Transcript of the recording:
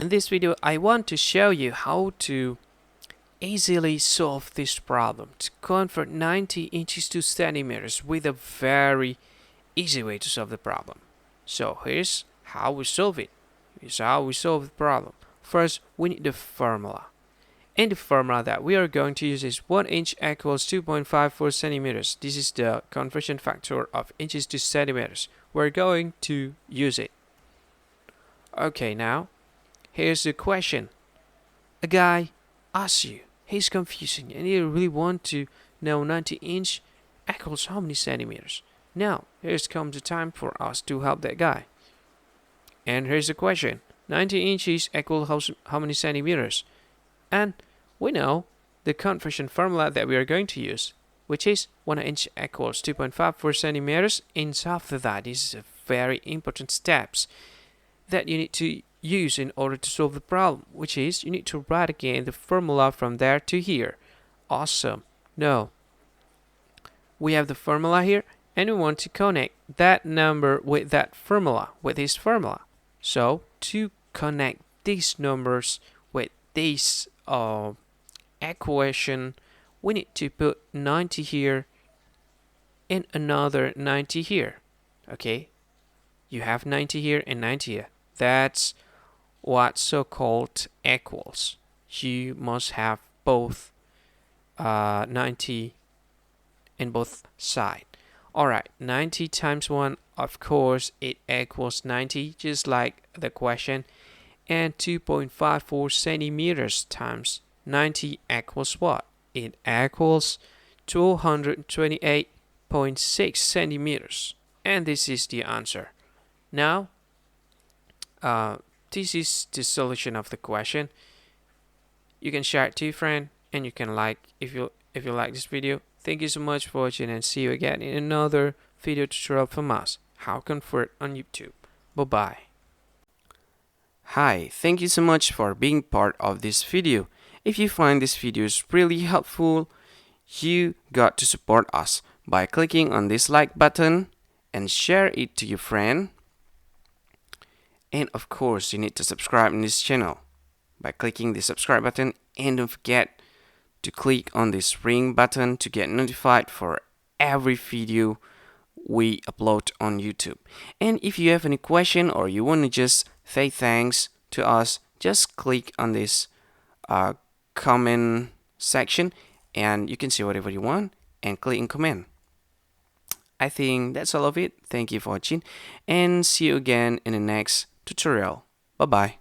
In this video, I want to show you how to easily solve this problem to convert 90 inches to centimeters with a very easy way to solve the problem. So here's how we solve it. Here's how we solve the problem. First, we need the formula. And the formula that we are going to use is 1 inch equals 2.54 centimeters. This is the conversion factor of inches to centimeters. We're going to use it. Okay, now here's the question. A guy asks you, he's confusing and he really wants to know 90 inch equals how many centimeters. Now, here comes the time for us to help that guy. And here's the question. 90 inches equal how many centimeters? And we know the conversion formula that we are going to use, which is 1 inch equals 2.54 centimeters. And after that, this is a very important steps that you need to use in order to solve the problem, which is you need to write again the formula from there to here. Awesome. Now, we have the formula here, and we want to connect that number with that formula, with this formula. So, to connect these numbers with this equation, we need to put 90 here and another 90 here. Okay? You have 90 here and 90 here. That's what so-called equals. You must have both 90 in both sides. Alright, 90 times 1, of course, it equals 90, just like the question. And 2.54 centimeters times 90 equals what? It equals 228.6 centimeters. And this is the answer. Now, this is the solution of the question. You can share it to your friend, and you can like if you like this video. Thank you so much for watching, and see you again in another video tutorial from us, How Convert on YouTube. Bye bye. Hi, thank you so much for being part of this video. If you find this video is really helpful, you got to support us by clicking on this like button and share it to your friend. And of course, you need to subscribe in this channel by clicking the subscribe button, and don't forget to click on this ring button to get notified for every video we upload on YouTube. And if you have any question or you want to just say thanks to us, just click on this comment section and you can say whatever you want and click in comment. I think that's all of it. Thank you for watching and see you again in the next tutorial. Bye bye.